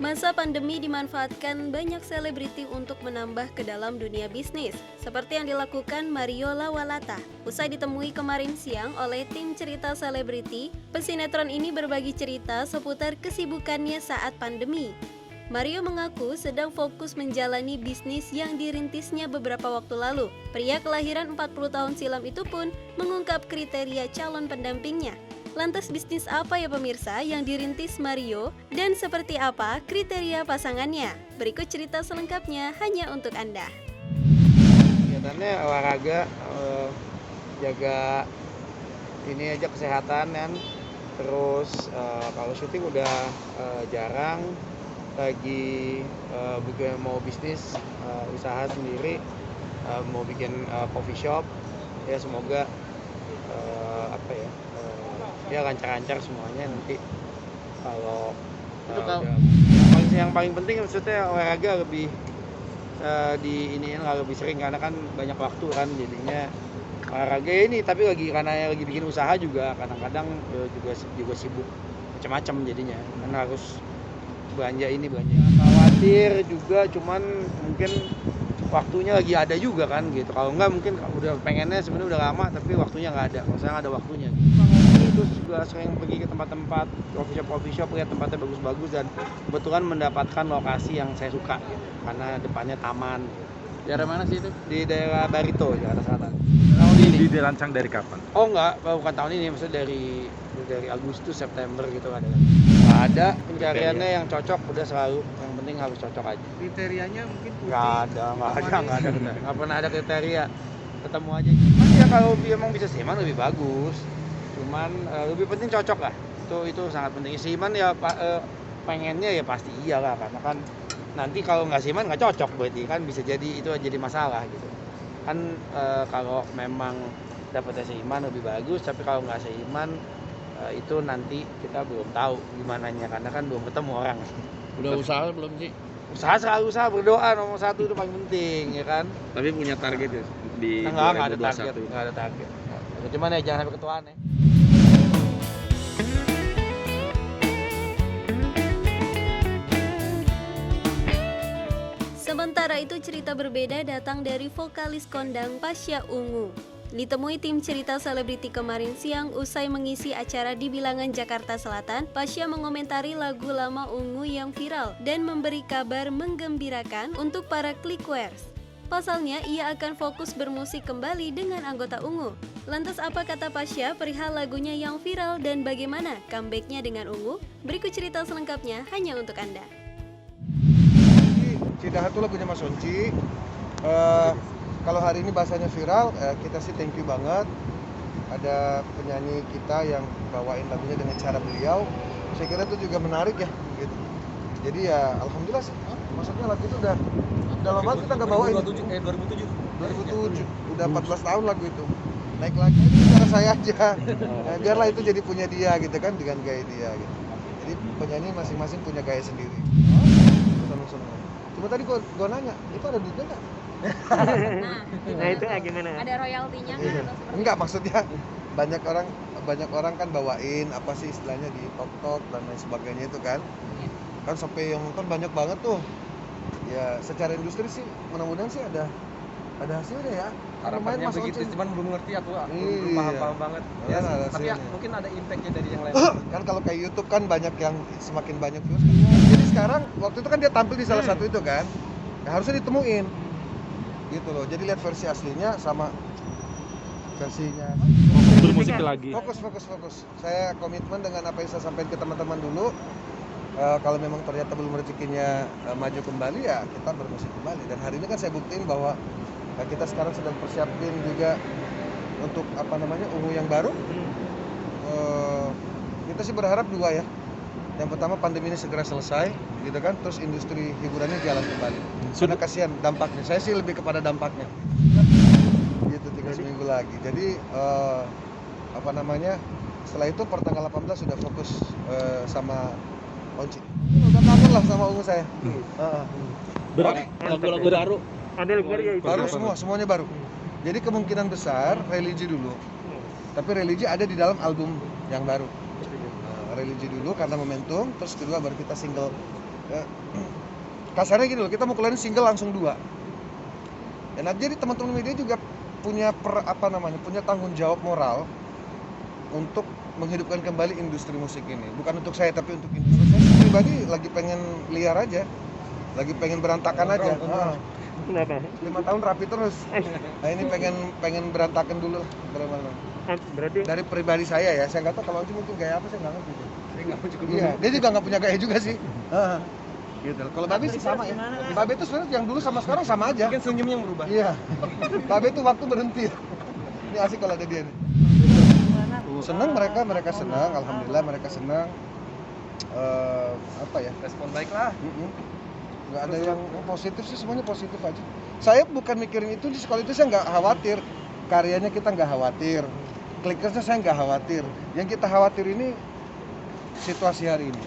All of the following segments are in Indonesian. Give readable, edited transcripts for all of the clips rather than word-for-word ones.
Masa pandemi dimanfaatkan banyak selebriti untuk menambah ke dalam dunia bisnis, seperti yang dilakukan Mario Lawalata. Usai ditemui kemarin siang oleh tim cerita selebriti, pesinetron ini berbagi cerita seputar kesibukannya saat pandemi. Mario mengaku sedang fokus menjalani bisnis yang dirintisnya beberapa waktu lalu. Pria kelahiran 40 tahun silam itu pun mengungkap kriteria calon pendampingnya. Lantas bisnis apa ya pemirsa yang dirintis Mario dan seperti apa kriteria pasangannya? Berikut cerita selengkapnya hanya untuk Anda. Kegiatannya olahraga, jaga ini aja kesehatan kan. Terus kalau syuting udah jarang, lagi mau bisnis, usaha sendiri, mau bikin coffee shop. Ya semoga ya lancar-lancar semuanya nanti. Kalau yang paling penting maksudnya olahraga lebih lebih sering karena kan banyak waktu kan, jadinya olahraga ini. Tapi karena lagi bikin usaha juga kadang-kadang juga sibuk macam-macam, jadinya kan harus belanja khawatir juga, cuman mungkin waktunya lagi ada juga kan gitu. Kalau enggak mungkin udah pengennya sebenarnya udah lama tapi waktunya nggak ada. Kalau saya nggak ada waktunya gitu. Terus juga sering pergi ke tempat-tempat coffee shop, lihat tempatnya bagus-bagus, dan kebetulan mendapatkan lokasi yang saya suka gitu, karena depannya taman. Daerah mana sih itu? Di daerah Barito, Jakarta Selatan. Tahun ini dirancang dari kapan? Oh enggak, bukan tahun ini, maksudnya dari Agustus September gitu ada. Ada pencariannya yang cocok, udah selalu yang penting harus cocok aja. Kriterianya mungkin putih. Nggak pernah ada kriteria, ketemu aja. Cuman ya kalau emang bisa seiman lebih bagus. Cuman lebih penting cocok lah. Itu sangat penting. Seiman ya pengennya ya pasti iyalah, karena kan nanti kalau nggak seiman nggak cocok, berarti kan bisa jadi itu jadi masalah gitu. Kan kalau memang dapetnya seiman lebih bagus, tapi kalau nggak seiman itu nanti kita belum tahu gimananya, karena kan belum ketemu orang. Udah usaha belum sih? Selalu usaha, berdoa nomor satu itu paling penting ya kan. Tapi punya target ya di Nggak 2021? ada target. Cuman ya jangan sampai ketuaan ya. Sementara itu cerita berbeda datang dari vokalis kondang Pasha Ungu. Ditemui tim cerita selebriti kemarin siang usai mengisi acara di Bilangan, Jakarta Selatan, Pasha mengomentari lagu lama Ungu yang viral dan memberi kabar menggembirakan untuk para Clickwares. Pasalnya, ia akan fokus bermusik kembali dengan anggota Ungu. Lantas apa kata Pasha perihal lagunya yang viral dan bagaimana comeback-nya dengan Ungu? Berikut cerita selengkapnya hanya untuk Anda. Cidaha itu lagunya Mas Onci. Kalau hari ini bahasanya viral, kita sih thank you banget. Ada penyanyi kita yang bawain lagunya dengan cara beliau. Saya kira itu juga menarik ya, gitu. Jadi ya alhamdulillah sih. Maksudnya lagu itu udah lama banget kita nggak bawain. 2007. Udah 14 tahun lagu itu. Naik lagi itu cara saya aja. Nah, biarlah itu jadi punya dia gitu kan, dengan gaya dia gitu. Jadi penyanyi masing-masing punya gaya sendiri. Seneng-seneng. Cuma tadi gua nanya, itu ada duitnya nggak? Nah itu gimana? Ada royaltinya kan atau seperti? Enggak, maksudnya banyak orang kan bawain apa sih istilahnya di tok dan lain sebagainya itu kan. Kan sampai yang nonton banyak banget tuh. Ya secara industri sih mudah-mudahan sih ada hasilnya ya. Harapannya Mas begitu, Onci. cuman belum ngerti aku belum Iya. paham banget. Ya, ada Tapi ya hasilnya. mungkin ada impact-nya dari yang lain. Kan kalau kayak YouTube kan banyak yang semakin banyak views kan. Jadi sekarang waktu itu kan dia tampil di salah satu itu kan. Ya, harusnya ditemuin. Gitu loh. Jadi lihat versi aslinya sama versinya. Bermusik lagi. Fokus. Saya komitmen dengan apa yang saya sampaikan ke teman-teman dulu. Kalau memang ternyata belum rezekinya maju kembali, ya kita bermusik kembali. Dan hari ini kan saya buktiin bahwa kita sekarang sedang persiapin juga untuk Ungu yang baru. Kita sih berharap dua ya. Yang pertama pandemi ini segera selesai, gitu kan. Terus industri hiburannya jalan kembali. Karena kasihan dampaknya. Saya sih lebih kepada dampaknya. Gitu, tinggal seminggu lagi. Jadi setelah itu per tanggal 18 sudah fokus sama Onci. Udah kangen lah sama Ungu saya. Berarti lagu-lagu baru. Ada lagu baru ya itu? Baru semuanya baru. Jadi kemungkinan besar religi dulu. Tapi religi ada di dalam album yang baru. Religi dulu karena momentum, terus kedua baru kita single Kasarnya gini loh, kita mau keluarin single langsung 2. Dan jadi teman-teman media juga punya punya tanggung jawab moral untuk menghidupkan kembali industri musik ini. Bukan untuk saya tapi untuk industri. Saya pribadi lagi pengen liar aja, lagi pengen berantakan aja. Kenapa? 5 tahun rapi terus. Nah ini pengen berantakan dulu berapa. Berarti Dari pribadi saya ya, saya nggak tahu kalau Oji mungkin gaya apa saya nggak ngerti. Saya nggak mau cukup Iya, dia juga nggak punya gaya juga sih. Gitu. Kalau Babe sih sama ya. Babe itu sebenarnya yang dulu sama sekarang sama aja. Mungkin senyumnya yang berubah. Iya. Babe itu waktu berhenti. Ini asik kalau ada dia nih. Senang mereka senang, alhamdulillah mereka senang. Respon baik lah. Nggak ada yang positif sih, semuanya positif aja. Saya bukan mikirin itu, kalau itu saya nggak khawatir. Karyanya kita nggak khawatir, klikersnya saya nggak khawatir. Yang kita khawatir ini situasi hari ini,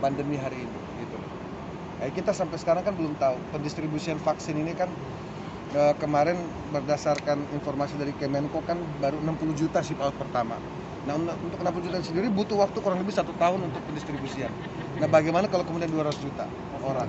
pandemi hari ini, gitu. Kita sampai sekarang kan belum tahu pendistribusian vaksin ini kan kemarin berdasarkan informasi dari Kemenko kan baru 60 juta sih paut pertama. Nah untuk 60 juta sendiri butuh waktu kurang lebih 1 tahun untuk pendistribusian. Nah bagaimana kalau kemudian 200 juta orang?